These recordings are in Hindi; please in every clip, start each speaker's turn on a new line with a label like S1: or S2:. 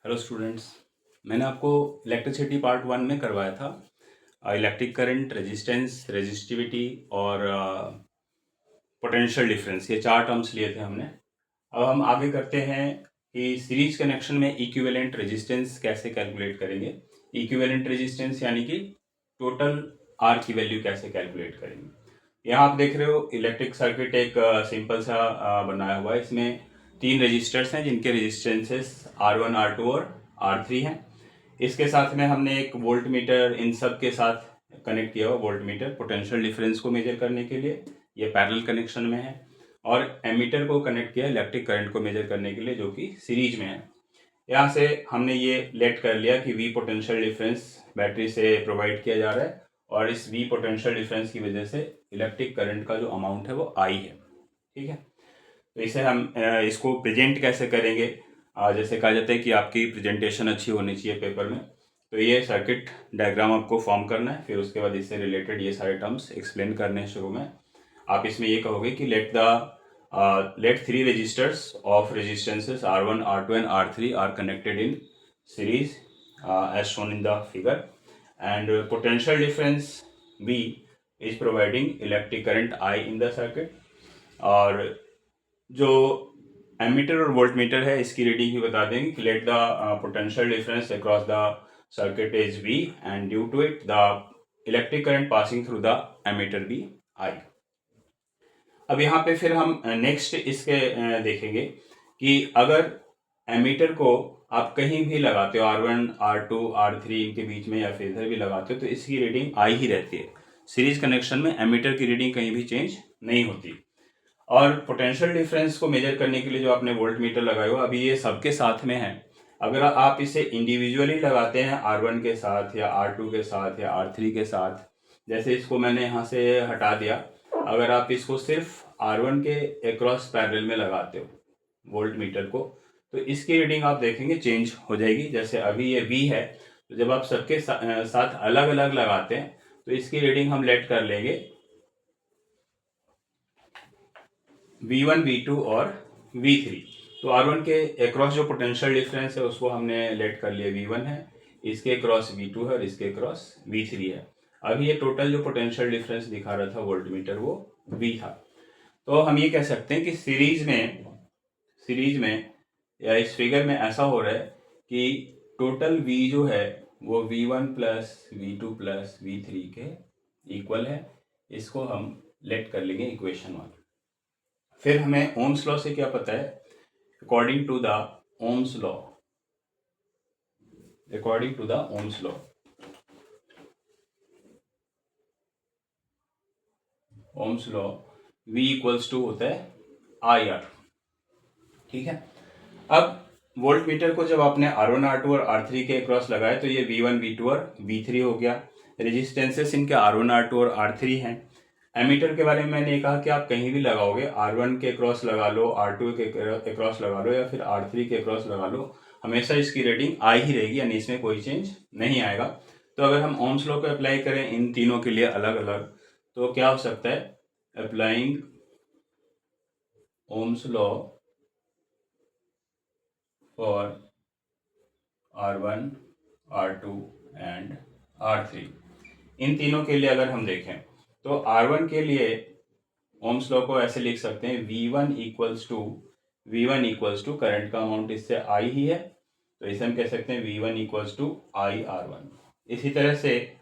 S1: हेलो स्टूडेंट्स, मैंने आपको इलेक्ट्रिसिटी पार्ट 1 में करवाया था। इलेक्ट्रिक करंट, रेजिस्टेंस, रेजिस्टिविटी और पोटेंशियल डिफरेंस, ये 4 टर्म्स लिए थे हमने। अब हम आगे करते हैं कि सीरीज कनेक्शन में इक्विवेलेंट रेजिस्टेंस कैसे कैलकुलेट करेंगे। इक्विवेलेंट रेजिस्टेंस यानी कि टोटल आर की वैल्यू कैसे कैलकुलेट करेंगे। यहाँ आप देख रहे हो इलेक्ट्रिक सर्किट एक सिंपल सा बनाया हुआ है। इसमें 3 रजिस्टर्स हैं जिनके रेजिस्टेंसेस R1, R2 और R3 हैं। इसके साथ में हमने एक वोल्ट मीटर इन सब के साथ कनेक्ट किया हुआ, वोल्ट मीटर पोटेंशियल डिफरेंस को मेजर करने के लिए, ये पैरेलल कनेक्शन में है। और एमीटर को कनेक्ट किया इलेक्ट्रिक करंट को मेजर करने के लिए, जो कि सीरीज में है। यहाँ से हमने ये लेट कर लिया कि V पोटेंशियल डिफरेंस बैटरी से प्रोवाइड किया जा रहा है और इस V पोटेंशियल डिफरेंस की वजह से इलेक्ट्रिक करंट का जो अमाउंट है वो I है। ठीक है, तो इसे हम इसको प्रेजेंट कैसे करेंगे। जैसे कहा जाता है कि आपकी प्रेजेंटेशन अच्छी होनी चाहिए पेपर में, तो ये सर्किट डायग्राम आपको फॉर्म करना है, फिर उसके बाद इससे रिलेटेड ये सारे टर्म्स एक्सप्लेन करने हैं। शुरू में आप इसमें ये कहोगे कि let 3 registers of resistances R1, R2 and R3 are connected in series as shown in the figure, and potential difference V is providing electric current I in the circuit। और जो एमीटर और वोल्ट मीटर है इसकी रीडिंग भी बता देंगे कि let the potential difference across the circuit is V and due to it the electric current passing through the ammeter भी I। अब यहाँ पे फिर हम नेक्स्ट इसके देखेंगे कि अगर एमीटर को आप कहीं भी लगाते हो, R1, R2, R3 इनके बीच में या फिर इधर भी लगाते हो, तो इसकी रीडिंग I ही रहती है। सीरीज कनेक्शन में एमीटर की रीडिंग कहीं भी चेंज नहीं होती। और पोटेंशियल डिफरेंस को मेजर करने के लिए जो आपने वोल्ट मीटर लगाए हो, अभी ये सबके साथ में है। अगर आप इसे इंडिविजुअली लगाते हैं R1 के साथ या R2 के साथ या R3 के साथ, जैसे इसको मैंने यहाँ से हटा दिया, अगर आप इसको सिर्फ R1 के अक्रॉस पैरेलल में लगाते हो वोल्ट मीटर को, तो इसकी रीडिंग आप देखेंगे चेंज हो जाएगी। जैसे अभी ये V है, तो जब आप सबके साथ अलग अलग लगाते हैं तो इसकी रीडिंग हम लेट कर लेंगे V1, V2 और V3। तो R1 के अक्रॉस जो पोटेंशियल डिफरेंस है उसको हमने लेट कर लिया V1 है, इसके अक्रॉस V2 है और इसके अक्रॉस V3 है। अभी ये टोटल जो पोटेंशियल डिफरेंस दिखा रहा था वोल्ट मीटर वो V था। तो हम ये कह सकते हैं कि सीरीज में या इस फिगर में ऐसा हो रहा है कि टोटल V जो है वो V1 plus V2 plus V3 के इक्वल है। इसको हम लेट कर लेंगे इक्वेशन 1। फिर हमें ओम्स लॉ से क्या पता है, according to the Ohm's law, Ohm's law V equals to होता है IR। ठीक है, अब वोल्ट मीटर को जब आपने R1, R2 और R3 के अक्रॉस लगाया तो ये V1, V2 और V3 हो गया। रेजिस्टेंसेस इनके R1, R2 और R3 हैं। एमीटर के बारे में मैंने ये कहा कि आप कहीं भी लगाओगे, R1 के क्रॉस लगा लो, R2 के क्रॉस लगा लो या फिर R3 के क्रॉस लगा लो, हमेशा इसकी रीडिंग I ही रहेगी, यानी इसमें कोई चेंज नहीं आएगा। तो अगर हम ओम्स लॉ को अप्लाई करें इन तीनों के लिए अलग अलग, तो क्या हो सकता है, applying Ohm's law for R1, R2 and R3, इन तीनों के लिए अगर हम देखें तो R1 के लिए ओम्स लॉ को ऐसे लिख सकते हैं, V1 इक्वल्स टू करंट का अमाउंट इससे I ही है, तो इसे हम कह सकते हैं V1 इक्वल्स टू IR1। इसी तरह से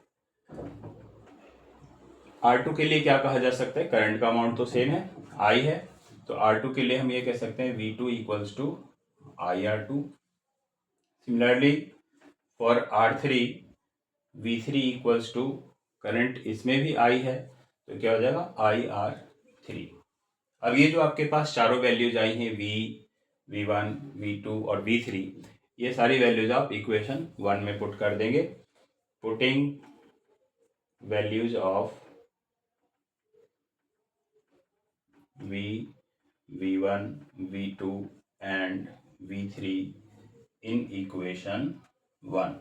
S1: R2 के लिए क्या कहा जा सकता है, करंट का अमाउंट तो सेम है, I है, तो R2 के लिए हम ये कह सकते हैं V2 equals to IR2। Similarly for R3, V3 equals to, current इसमें भी I है, तो क्या हो जाएगा IR3। अब ये जो आपके पास चारों वैल्यूज आई हैं V1, V2 और V3, ये सारी वैल्यूज आप इक्वेशन 1 में पुट कर देंगे। Putting values of V1, V2 and V3 in equation 1।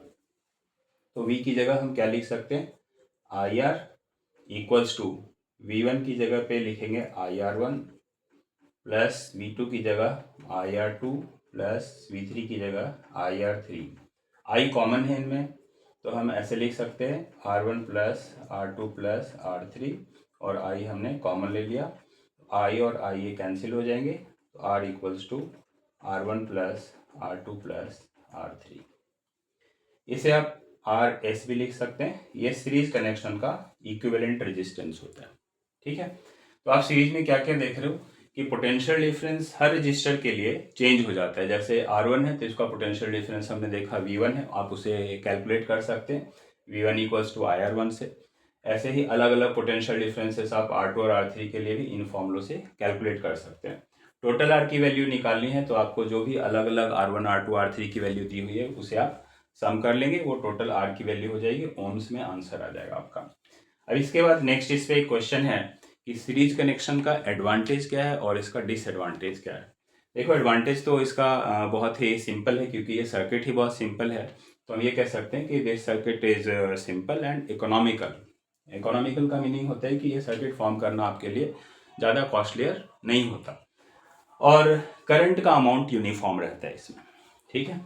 S1: तो V की जगह हम क्या लिख सकते हैं, IR इक्वल्स टू, V1 की जगह पे लिखेंगे IR1 प्लस V2 की जगह IR2 प्लस V3 की जगह IR3। I कॉमन है इनमें, तो हम ऐसे लिख सकते हैं R1 plus R2 plus R3, और I हमने कॉमन ले लिया। I और I ये कैंसिल हो जाएंगे, तो R equals to R1 plus R2 plus R3। इसे आप RS भी लिख सकते हैं। ये सीरीज कनेक्शन का इक्विवेलेंट रेजिस्टेंस होता है। ठीक है, तो आप सीरीज में क्या क्या देख रहे हो कि पोटेंशियल डिफरेंस हर रजिस्टर के लिए चेंज हो जाता है। जैसे R1 है तो इसका पोटेंशियल डिफरेंस हमने देखा V1 है, आप उसे कैलकुलेट कर सकते हैं V1 इक्वल्स टू IR1 से। ऐसे ही अलग अलग पोटेंशियल डिफरेंसेस आप R2 और R3 के लिए भी इन फॉर्मूलों से कैलकुलेट कर सकते हैं। टोटल R की वैल्यू निकालनी है तो आपको जो भी अलग अलग R1 R2 R3 की वैल्यू दी हुई है उसे आप सम कर लेंगे, वो टोटल R की वैल्यू हो जाएगी, ओम्स में आंसर आ जाएगा आपका। अब इसके बाद नेक्स्ट इस पे एक क्वेश्चन है कि सीरीज कनेक्शन का एडवांटेज क्या है और इसका डिसएडवांटेज क्या है। देखो, एडवांटेज तो इसका बहुत ही सिंपल है, क्योंकि ये सर्किट ही बहुत सिंपल है। तो हम ये कह सकते हैं कि this circuit is simple and economical. Economical का मीनिंग होता है कि ये सर्किट फॉर्म करना आपके लिए ज़्यादा कॉस्टलियर नहीं होता, और करंट का अमाउंट यूनिफॉर्म रहता है इसमें। ठीक है,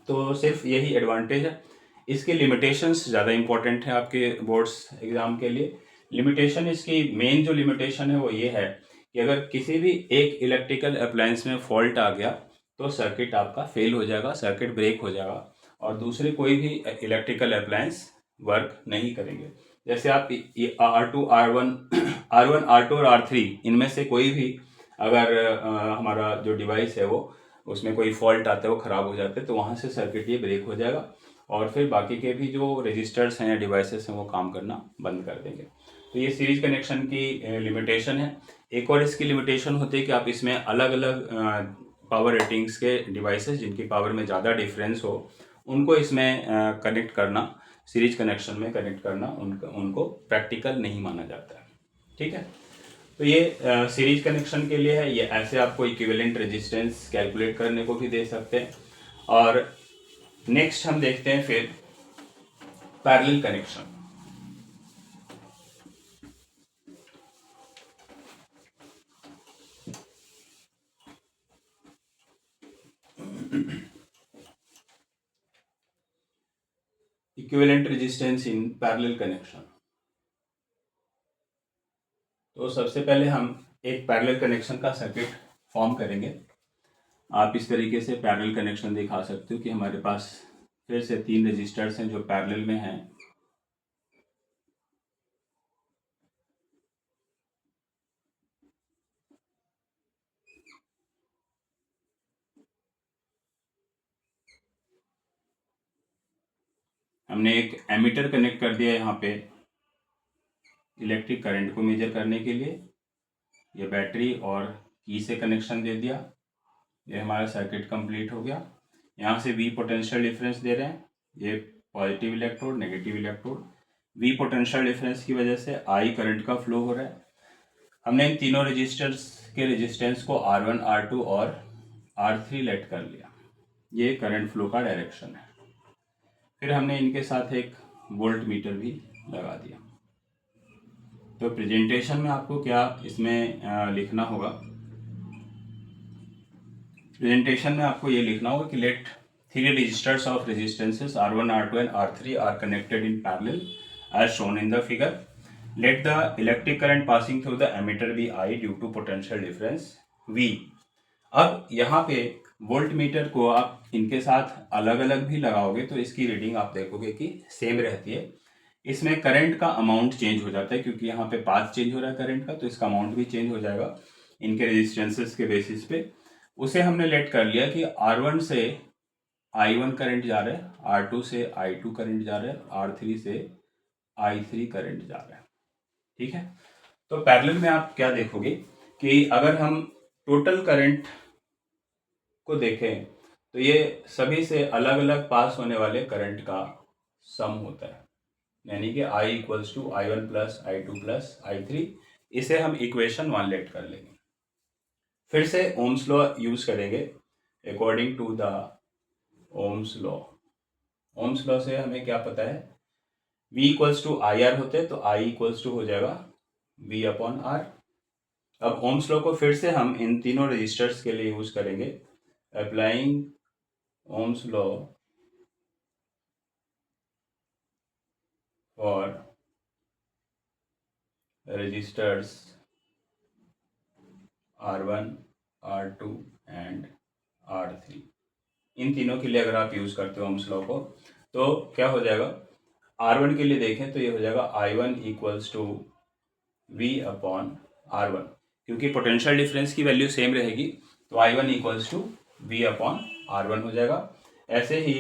S1: तो सिर्फ यही एडवांटेज है। इसके लिमिटेशंस ज़्यादा इंपॉर्टेंट है आपके बोर्ड्स एग्ज़ाम के लिए। लिमिटेशन, इसकी मेन जो लिमिटेशन है वो ये है कि अगर किसी भी एक इलेक्ट्रिकल अप्लायंस में फॉल्ट आ गया तो सर्किट आपका फेल हो जाएगा, सर्किट ब्रेक हो जाएगा, और दूसरे कोई भी इलेक्ट्रिकल अप्लायंस वर्क नहीं करेंगे। जैसे आप R2 R1 R1 R2 और R3 इनमें से कोई भी अगर हमारा जो डिवाइस है वो उसमें कोई फॉल्ट आता है, वो ख़राब हो जाते हैं, तो वहाँ से सर्किट ये ब्रेक हो जाएगा, और फिर बाकी के भी जो रजिस्टर्स हैं या डिवाइसेस हैं वो काम करना बंद कर देंगे। तो ये सीरीज कनेक्शन की लिमिटेशन है। एक और इसकी लिमिटेशन होती है कि आप इसमें अलग अलग पावर रेटिंग्स के डिवाइसेस जिनकी पावर में ज़्यादा डिफरेंस हो उनको इसमें कनेक्ट करना, सीरीज कनेक्शन में कनेक्ट करना उनको प्रैक्टिकल नहीं माना जाता है। ठीक है, तो ये सीरीज कनेक्शन के लिए है। ये ऐसे आपको इक्विवेलेंट रेजिस्टेंस कैलकुलेट करने को भी दे सकते हैं। और नेक्स्ट हम देखते हैं फिर parallel connection. Equivalent resistance in parallel connection. तो सबसे पहले हम एक पैरेलल कनेक्शन का सर्किट फॉर्म करेंगे। आप इस तरीके से पैरेलल कनेक्शन दिखा सकते हो कि हमारे पास फिर से 3 रजिस्टर्स हैं जो पैरेलल में हैं। हमने एक एमीटर कनेक्ट कर दिया यहाँ पे इलेक्ट्रिक करंट को मेजर करने के लिए। ये बैटरी और की से कनेक्शन दे दिया। ये हमारा सर्किट कंप्लीट हो गया। यहाँ से V पोटेंशियल डिफरेंस दे रहे हैं, ये positive electrode negative electrode. V potential difference की वजह से I करंट का फ्लो हो रहा है। हमने इन तीनों रजिस्टर्स के रेजिस्टेंस को R1 R2 और R3 लेट कर लिया। ये करंट फ्लो का डायरेक्शन है। फिर हमने इनके साथ एक वोल्ट मीटर भी लगा दिया। तो प्रेजेंटेशन में आपको क्या इसमें लिखना होगा, प्रेजेंटेशन में आपको ये लिखना होगा कि late 3 registers of resistances R1 R2 and R3 are connected in parallel as shown in the figure. Let the electric current passing through the ammeter be I due to potential difference V. अब यहाँ पे वोल्ट मीटर को आप इनके साथ अलग अलग भी लगाओगे तो इसकी रीडिंग आप देखोगे कि सेम रहती है। इसमें करंट का अमाउंट चेंज हो जाता है, क्योंकि यहाँ पे पाथ चेंज हो रहा है करंट का, तो इसका अमाउंट भी चेंज हो जाएगा इनके रेजिस्टेंसेस के बेसिस पे। उसे हमने लेट कर लिया कि R1 से I1 करंट जा रहा है, R2 से I2 करंट जा रहा है, R3 से I3 करंट जा रहा है। ठीक है, तो पैरेलल में आप क्या देखोगे कि अगर हम टोटल करंट को देखें तो ये सभी से अलग अलग पास होने वाले करंट का सम होता है, यानी कि I equals to I1 plus I2 plus I3। इसे हम इक्वेशन 1 लेट कर लेंगे। फिर से ओम्स लॉ यूज करेंगे according to the Ohm's law. Ohm's law से हमें क्या पता है, V इक्वल्स टू IR होते हैं, तो I इक्वल्स टू हो जाएगा V अपॉन R। अब ओम्स लॉ को फिर से हम इन तीनों रजिस्टर्स के लिए यूज करेंगे applying Ohm's law for resistors R1, R2 and R3, इन तीनों के लिए अगर आप यूज़ करते हो ओम्स लॉ को तो क्या हो जाएगा, R1 के लिए देखें तो ये हो जाएगा I1 equals to V upon R1, क्योंकि पोटेंशियल डिफरेंस की वैल्यू सेम रहेगी तो I1 equals to V upon R1 हो जाएगा। ऐसे ही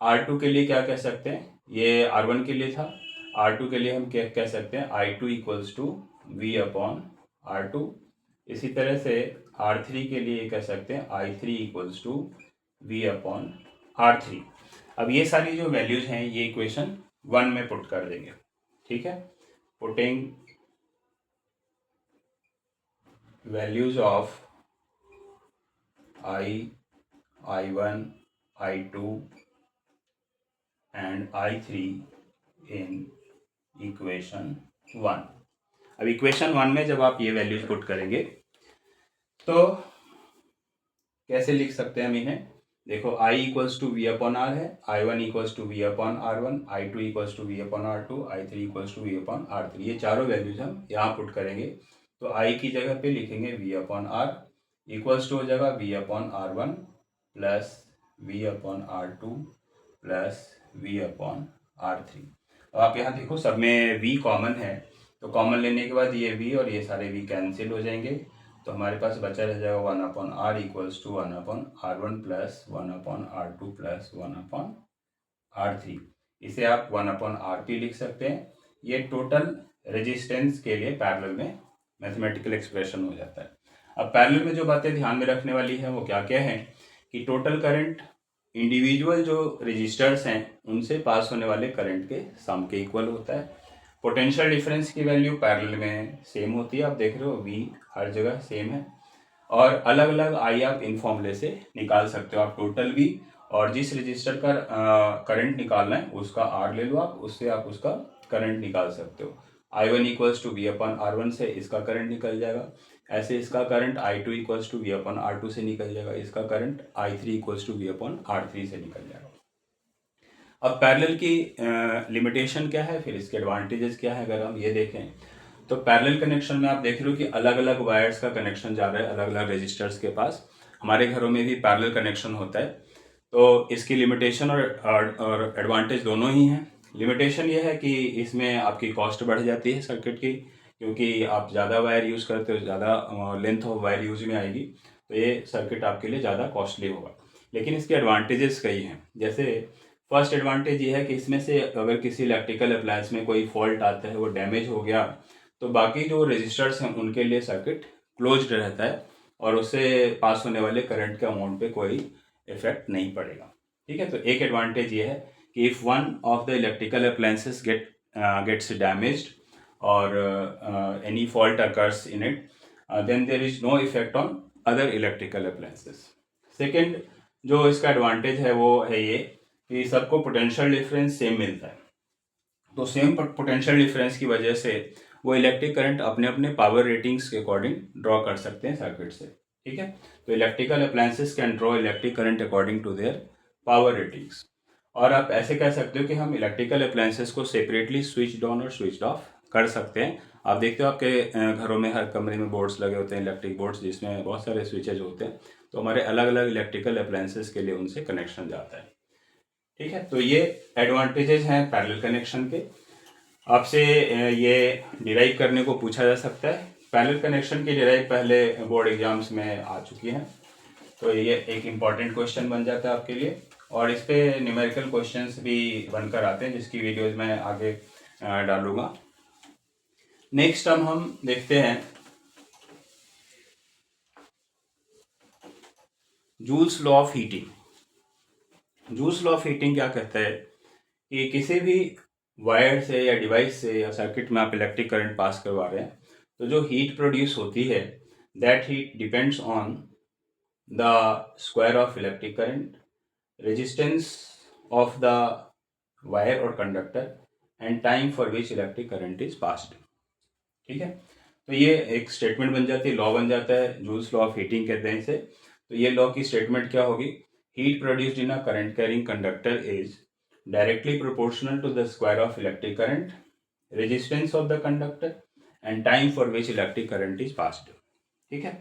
S1: R2 के लिए क्या कह सकते हैं, ये R1 के लिए था, R2 के लिए हम क्या कह सकते हैं, I2 equals to V upon R2। इसी तरह से R3 के लिए कह सकते हैं I3 equals to V upon R3। अब ये सारी जो वैल्यूज हैं ये इक्वेशन 1 में पुट कर देंगे, ठीक है। Putting values of I1, I2 and I3 in equation 1। अब इक्वेशन 1 में जब आप ये वैल्यूज पुट करेंगे तो कैसे लिख सकते हैं हम इन्हें, देखो I equals to V upon R है, I1 equals to V upon R1, I2 equals to V upon R2, I3 equals to V upon R3, ये चारों वैल्यूज हम यहाँ पुट करेंगे। तो I की जगह पे लिखेंगे V upon R equals to हो जाएगा V upon R1 plus V upon R2 plus V upon R3। अब आप यहाँ देखो सब में v कॉमन है तो कॉमन लेने के बाद ये v और ये सारे v कैंसिल हो जाएंगे, तो हमारे पास बचा रह जाएगा 1 upon R equals to 1 upon R1 plus 1 upon R2 plus 1 upon R3। इसे आप 1 अपॉन RP लिख सकते हैं। ये टोटल रेजिस्टेंस के लिए पैरेलल में मैथमेटिकल एक्सप्रेशन हो जाता है। अब पैरेलल में जो बातें ध्यान में रखने वाली है वो क्या क्या है कि टोटल करंट इंडिविजुअल जो रजिस्टर्स हैं उनसे पास होने वाले करंट के सम के इक्वल होता है। पोटेंशियल डिफरेंस की वैल्यू पैरेलल में सेम होती है, आप देख रहे हो V हर जगह सेम है, और अलग अलग I आप इन फॉर्मूले से निकाल सकते हो। आप टोटल V और जिस रजिस्टर का करंट निकालना है उसका R ले लो आप, उससे आप उसका करंट निकाल सकते हो। I1 equals to V upon R1 से इसका करंट निकल जाएगा, ऐसे इसका current I2 equals to V upon R2 से निकल जाएगा, इसका current I3 equals to V upon R3 से निकल जाएगा। अब पैरेलल की लिमिटेशन क्या है, फिर इसके एडवांटेजेस क्या है, अगर हम ये देखें तो पैरेलल कनेक्शन में आप देख रहे हो कि अलग अलग वायर्स का कनेक्शन जा रहा है अलग अलग रजिस्टर्स के पास। हमारे घरों में भी पैरेलल कनेक्शन होता है, तो इसकी लिमिटेशन और एडवांटेज दोनों ही हैं। लिमिटेशन ये है कि इसमें आपकी कॉस्ट बढ़ जाती है सर्किट की, क्योंकि आप ज़्यादा वायर यूज़ करते हो, ज़्यादा लेंथ ऑफ वायर यूज में आएगी, तो ये सर्किट आपके लिए ज़्यादा कॉस्टली होगा। लेकिन इसके एडवांटेजेस कई हैं। जैसे फर्स्ट एडवांटेज ये है कि इसमें से अगर किसी इलेक्ट्रिकल अप्लायंस में कोई फॉल्ट आता है, वो डैमेज हो गया, तो बाकी जो रजिस्टर्स हैं उनके लिए सर्किट क्लोज्ड रहता है और उससे पास होने वाले करंट के अमाउंट पे कोई इफेक्ट नहीं पड़ेगा, ठीक है। तो एक एडवांटेज ये है कि if one of the electrical appliances gets damaged और any fault occurs in it, then there is no effect on other electrical appliances. Second जो इसका एडवांटेज है वो है ये कि सबको पोटेंशियल डिफरेंस सेम मिलता है, तो सेम पोटेंशियल डिफरेंस की वजह से वो इलेक्ट्रिक करंट अपने अपने पावर रेटिंग्स के अकॉर्डिंग ड्रॉ कर सकते हैं सर्किट से, ठीक है। तो electrical appliances can draw electric current according to their power ratings. और आप ऐसे कह सकते हो कि हम इलेक्ट्रिकल अप्लायंसेस को सेपरेटली स्विच ऑन और स्विच ऑफ कर सकते हैं। आप देखते हो आपके घरों में हर कमरे में बोर्ड्स लगे होते हैं, इलेक्ट्रिक बोर्ड्स, जिसमें बहुत सारे स्विचेज होते हैं, तो हमारे अलग अलग इलेक्ट्रिकल अप्लायंसेस के लिए उनसे कनेक्शन जाता है, ठीक है। तो ये एडवांटेजेस हैं पैरेलल कनेक्शन के। आपसे ये डिराइव करने को पूछा जा सकता है। पैरेलल कनेक्शन की डिराइव पहले बोर्ड एग्जाम्स में आ चुकी है, तो ये एक इम्पॉर्टेंट क्वेश्चन बन जाता है आपके लिए, और इस पे न्यूमेरिकल क्वेश्चंस भी बनकर आते हैं जिसकी वीडियोज मैं आगे डालूंगा। नेक्स्ट हम देखते हैं joules law of heating. Joules law of heating क्या कहता है कि किसी भी वायर से या डिवाइस से या सर्किट में आप इलेक्ट्रिक करंट पास करवा रहे हैं, तो जो हीट प्रोड्यूस होती है that heat depends on the square of electric current, resistance of the wire और conductor and time for which electric current is passed, ठीक है। तो ये एक स्टेटमेंट बन जाती है, लॉ बन जाता है, जूल्स लॉ ऑफ हीटिंग कहते हैं इसे। तो ये लॉ की स्टेटमेंट क्या होगी, heat produced in a current carrying conductor is directly proportional to the square of electric current, resistance of the conductor and time for which electric current is passed. ठीक है,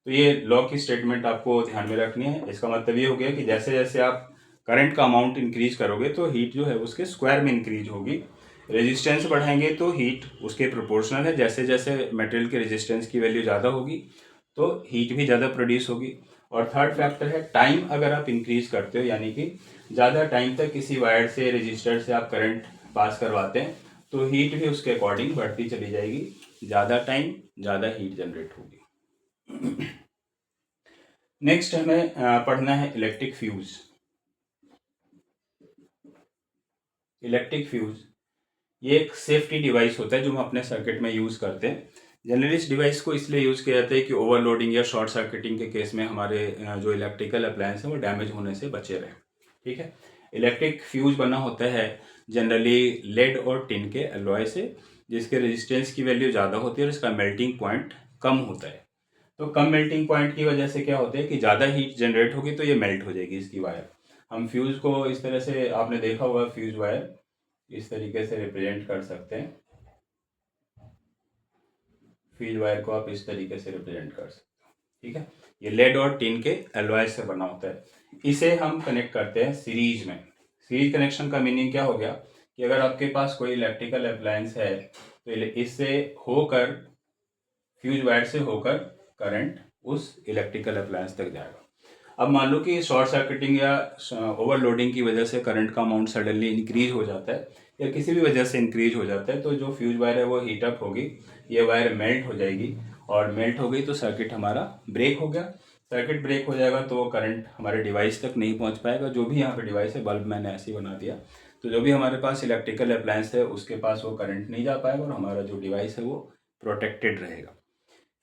S1: तो ये लॉ की स्टेटमेंट आपको ध्यान में रखनी है। इसका मतलब ये हो गया कि जैसे जैसे आप करंट का अमाउंट इंक्रीज करोगे तो हीट जो है उसके स्क्वायर में इंक्रीज होगी, रेजिस्टेंस बढ़ाएंगे तो हीट उसके प्रोपोर्शनल है, जैसे जैसे मटेरियल के रेजिस्टेंस की वैल्यू ज़्यादा होगी तो हीट भी ज़्यादा प्रोड्यूस होगी। और थर्ड फैक्टर है टाइम, अगर आप इंक्रीज करते हो यानी कि ज़्यादा टाइम तक किसी वायर से रजिस्टर से आप करंट पास करवाते हैं तो हीट भी उसके अकॉर्डिंग बढ़ती चली जाएगी, ज़्यादा टाइम ज़्यादा हीट जनरेट होगी। नेक्स्ट हमें पढ़ना है इलेक्ट्रिक फ्यूज। इलेक्ट्रिक फ्यूज ये एक सेफ्टी डिवाइस होता है जो हम अपने सर्किट में यूज़ करते हैं। जनरली इस डिवाइस को इसलिए यूज़ किया जाता है कि ओवरलोडिंग या शॉर्ट सर्किटिंग के केस में हमारे जो इलेक्ट्रिकल अप्लायंस है वो डैमेज होने से बचे रहे। ठीक है, इलेक्ट्रिक फ्यूज बना होता है जनरली लेड और टिन के एलॉय से, जिसके रेजिस्टेंस की वैल्यू ज़्यादा होती है और इसका मेल्टिंग पॉइंट कम होता है। तो कम मेल्टिंग पॉइंट की वजह से क्या होता है कि ज़्यादा हीट जनरेट होगी तो ये मेल्ट हो जाएगी इसकी वायर। हम फ्यूज़ को इस तरह से, आपने देखा होगा फ्यूज़ वायर इस तरीके से रिप्रेजेंट कर सकते हैं। फ्यूज वायर को आप इस तरीके से रिप्रेजेंट कर सकते हो। ठीक है, ये लेड और टिन के एलॉय से बना होता है। इसे हम कनेक्ट करते हैं सीरीज में। सीरीज कनेक्शन का मीनिंग क्या हो गया कि अगर आपके पास कोई इलेक्ट्रिकल अप्लायंस है तो इससे होकर, फ्यूज वायर से होकर करंट उस इलेक्ट्रिकल अप्लायंस तक जाएगा। अब मान लो कि शॉर्ट सर्किटिंग या ओवरलोडिंग की वजह से करंट का अमाउंट सडनली इंक्रीज हो जाता है या किसी भी वजह से इंक्रीज हो जाता है तो जो फ्यूज वायर है वो हीटअप होगी, ये वायर मेल्ट हो जाएगी और मेल्ट हो गई तो सर्किट हमारा ब्रेक हो गया। सर्किट ब्रेक हो जाएगा तो वो करंट हमारे डिवाइस तक नहीं पहुंच पाएगा। जो भी यहाँ पे डिवाइस है, बल्ब मैंने ऐसे ही बना दिया, तो जो भी हमारे पास इलेक्ट्रिकल अप्लायंस है उसके पास वो करंट नहीं जा पाएगा और हमारा जो डिवाइस है वो प्रोटेक्टेड रहेगा।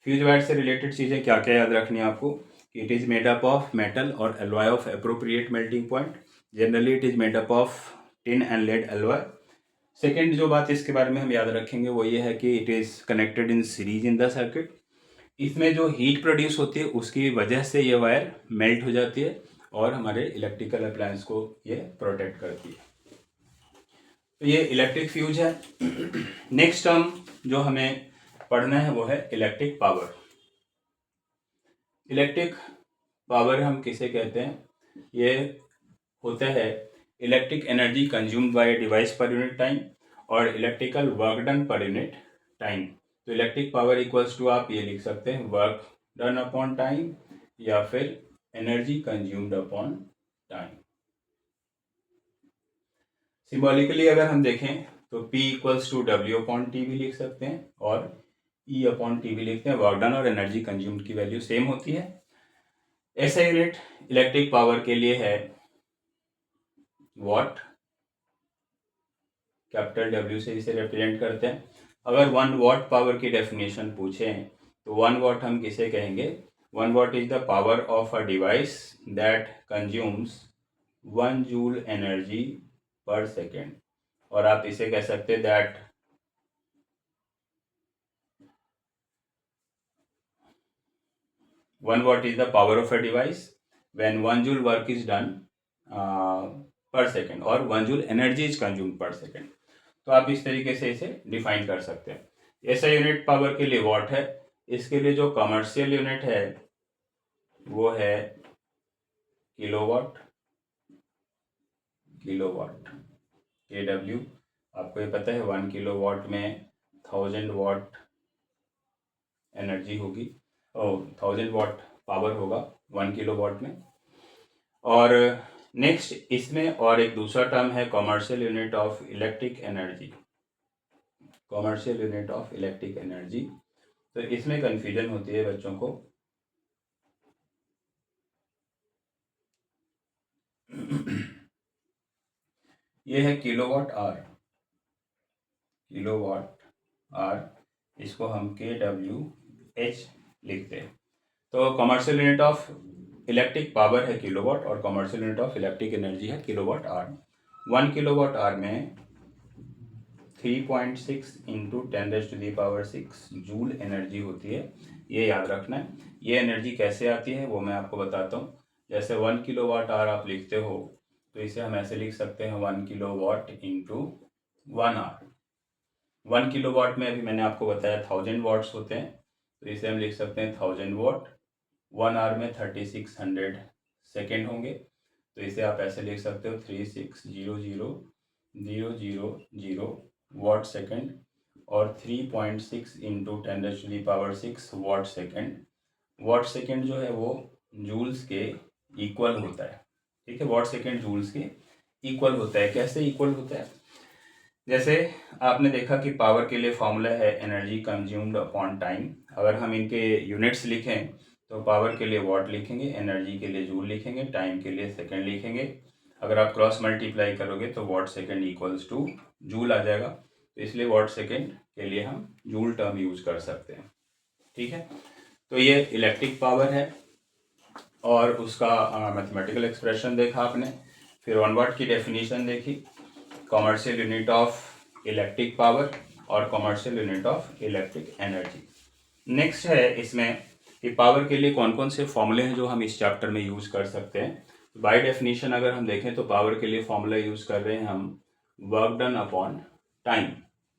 S1: फ्यूज वायर से रिलेटेड चीज़ें क्या क्या याद रखनी है आपको, it is made up of metal और alloy of appropriate melting point. Generally it is made up of tin and lead alloy. Second जो बात इसके बारे में हम याद रखेंगे वो ये है कि it is connected in series in the circuit. इसमें जो हीट प्रोड्यूस होती है उसकी वजह से ये वायर मेल्ट हो जाती है और हमारे इलेक्ट्रिकल अप्लायंस को ये प्रोटेक्ट करती है। तो ये इलेक्ट्रिक फ्यूज है। नेक्स्ट टर्म जो हमें पढ़ना है वो है इलेक्ट्रिक पावर। इलेक्ट्रिक पावर हम किसे कहते हैं, ये होता है electric energy consumed by device per unit time और electrical work done per unit time. तो इलेक्ट्रिक पावर इक्वल्स टू, आप ये लिख सकते हैं वर्क डन अपॉन टाइम या फिर energy consumed upon time. Symbolically अगर हम देखें तो P equals to W upon T भी लिख सकते हैं और E अपॉन टी भी लिखते हैं। वर्क डन और एनर्जी कंज्यूम्ड की वैल्यू सेम होती है। ऐसा यूनिट इलेक्ट्रिक पावर के लिए है वॉट, कैपिटल W से इसे रिप्रेजेंट करते हैं। अगर 1 वॉट पावर की डेफिनेशन पूछें तो 1 वॉट हम किसे कहेंगे, 1 what is the power of a device that consumes 1 joule energy पर सेकेंड। और आप इसे कह सकते हैं that 1 watt is the power of a device when 1 joule work is done per second और 1 joule energy is consumed per second। तो आप इस तरीके से इसे डिफाइन कर सकते हैं। ऐसा यूनिट पावर के लिए वॉट है। इसके लिए जो कमर्शियल यूनिट है वो है किलोवाट। किलोवाट KW, आपको ये पता है 1 किलोवाट में 1000 वाट एनर्जी होगी और 1000 वाट पावर होगा 1 किलोवाट में। और नेक्स्ट इसमें और एक दूसरा टर्म है commercial unit of electric energy. Commercial unit of electric energy, तो इसमें कंफ्यूजन होती है बच्चों को। ये है किलोवाट आर। किलोवाट आर, इसको हम KWH लिखते हैं। तो commercial unit of electric power है किलोवाट और commercial unit of electric energy है किलोवाट आर। 1 किलोवाट आर में 3.6 × 10⁻⁶ जूल एनर्जी होती है, ये याद रखना है। ये एनर्जी कैसे आती है वो मैं आपको बताता हूँ। जैसे 1 किलोवाट आवर आप लिखते हो तो इसे हम ऐसे लिख सकते हैं 1 किलोवाट इंटू 1 आवर। 1 किलोवाट में अभी मैंने आपको बताया 1000 वाट्स होते हैं, तो इसे हम लिख सकते हैं 1000 वाट। 1 आवर में 3600 सेकेंड होंगे, तो इसे आप ऐसे लिख सकते हो 3600,000 वाट सेकेंड और 3.6 into 10⁻⁶ watt second. Watt second जो है वो जूल्स के इक्वल होता है। ठीक है, वाट सेकेंड जूल्स के इक्वल होता है। कैसे इक्वल होता है? जैसे आपने देखा कि पावर के लिए फॉर्मूला है एनर्जी कंज्यूम्ड अपॉन टाइम। अगर हम इनके यूनिट्स लिखें तो पावर के लिए वाट लिखेंगे, एनर्जी के लिए जूल लिखेंगे, टाइम के लिए सेकेंड लिखेंगे। अगर आप क्रॉस मल्टीप्लाई करोगे तो watt second equals to joule आ जाएगा, तो इसलिए वाट सेकेंड के लिए हम जूल टर्म यूज कर सकते हैं। ठीक है, तो ये इलेक्ट्रिक पावर है और उसका मैथमेटिकल एक्सप्रेशन देखा आपने। फिर 1 वाट की डेफिनेशन देखी, commercial unit of electric power और commercial unit of electric energy. Next है इसमें कि पावर के लिए कौन कौन से फॉर्मूले हैं जो हम इस चैप्टर में यूज़ कर सकते हैं। बाय डेफिनेशन अगर हम देखें तो पावर के लिए फॉर्मूला यूज़ कर रहे हैं हम वर्क डन अपॉन टाइम।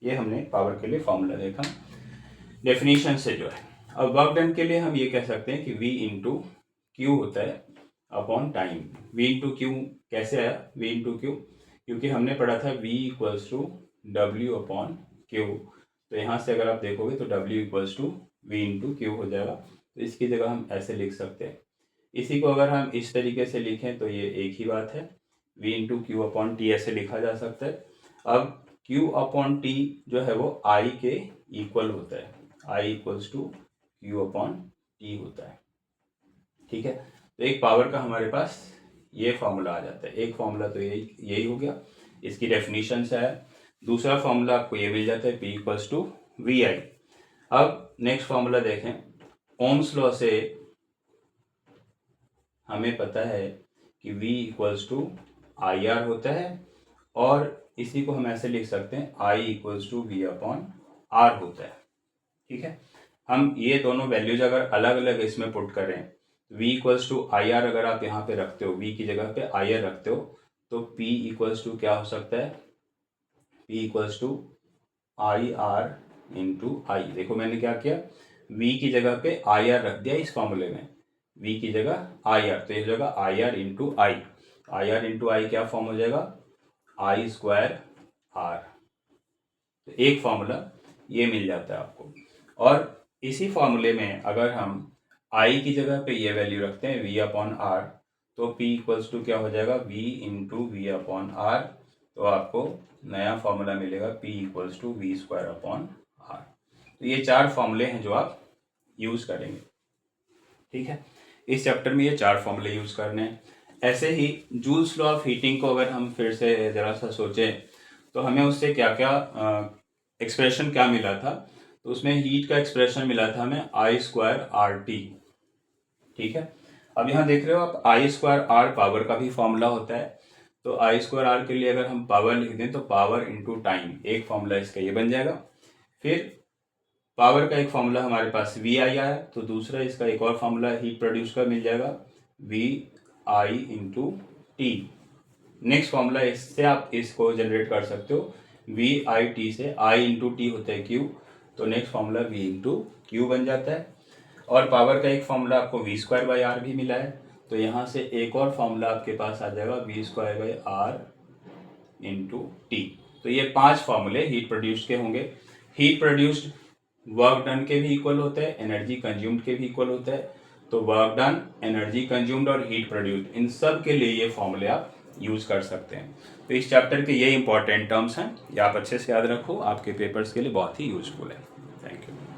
S1: ये हमने पावर के लिए फॉर्मूला देखा डेफिनेशन से जो है। अब वर्क डन के लिए हम ये कह सकते हैं कि V इंटू क्यू होता है upon time. V into Q कैसे आया? V इंटू क्यू क्योंकि हमने पढ़ा था V equals to W upon Q, तो यहाँ से अगर आप देखोगे तो W equals to V into Q हो जाएगा, तो इसकी जगह हम ऐसे लिख सकते हैं। इसी को अगर हम इस तरीके से लिखें तो ये एक ही बात है, V into Q upon T ऐसे लिखा जा सकता है। अब Q अपॉन टी जो है वो I के इक्वल होता है, I equals to Q upon T होता है। ठीक है, तो एक पावर का हमारे पास ये फॉर्मूला आ जाता है। एक फॉर्मूला तो यही हो गया, इसकी डेफिनेशन से है। दूसरा फॉर्मूला आपको ये मिल जाता है P equals to V I. अब नेक्स्ट फॉर्मूला देखें, ओम्स लॉ से हमें पता है कि V equals to I R होता है और इसी को हम ऐसे लिख सकते हैं I equals to V upon R होता है। ठीक है, हम ये दोनों वैल्यूज अगर अलग अलग इसमें पुट करें, V equals to I R अगर आप यहाँ पे रखते हो, V की जगह पे आई आर रखते हो, तो P इक्वल्स टू क्या हो सकता है? P equals to I R into I. देखो मैंने क्या किया, V की जगह पे आई आर रख दिया इस फॉर्मूले में, V की जगह आई आर, तो इस जगह I R into I. I R into I क्या फॉर्म हो जाएगा? I square R. तो एक फॉर्मूला ये मिल जाता है आपको। और इसी फॉर्मूले में अगर हम I की जगह पे ये वैल्यू रखते हैं V अपॉन आर, तो P इक्वल्स टू क्या हो जाएगा? V into V upon R. तो आपको नया फॉर्मूला मिलेगा P equals to V square upon R. तो ये 4 फॉर्मूले हैं जो आप यूज़ करेंगे। ठीक है, इस चैप्टर में ये 4 फॉर्मूले यूज़ करने हैं। ऐसे ही जूल्स लॉ ऑफ हीटिंग को अगर हम फिर से ज़रा सा सोचें तो हमें उससे क्या क्या एक्सप्रेशन क्या मिला था, तो उसमें हीट का एक्सप्रेशन मिला था हमें आई स्क्वायर आर टी। ठीक है, अब यहाँ देख रहे हो आप आई स्क्वायर आर पावर का भी फॉर्मूला होता है, तो आई स्क्वायर आर के लिए अगर हम पावर लिख दें तो पावर इंटू टाइम, एक फॉर्मूला इसका ये बन जाएगा। फिर पावर का एक फॉर्मूला हमारे पास वी आई आया, तो दूसरा इसका एक और फॉर्मूला हीट प्रोड्यूस का मिल जाएगा V I into T. Next formula इससे आप इसको जनरेट कर सकते हो, वी आई टी से आई इंटू टी होता है क्यू, तो next formula V into Q बन जाता है। और पावर का एक फॉर्मूला आपको वी स्क्वायर बाई आर भी मिला है, तो यहाँ से एक और फॉर्मूला आपके पास आ जाएगा V square by R into T. तो ये 5 फॉर्मूले हीट प्रोड्यूस्ड के होंगे। हीट प्रोड्यूस्ड वर्क डन के भी इक्वल होता है, एनर्जी कंज्यूम्ड के भी इक्वल होता है। तो वर्क डन, एनर्जी कंज्यूम्ड और हीट प्रोड्यूस्ड, इन सब के लिए ये फॉर्मूले आप यूज़ कर सकते हैं। तो इस चैप्टर के ये इंपॉर्टेंट टर्म्स हैं, ये आप अच्छे से याद रखो, आपके पेपर्स के लिए बहुत ही यूजफुल है। Thank you.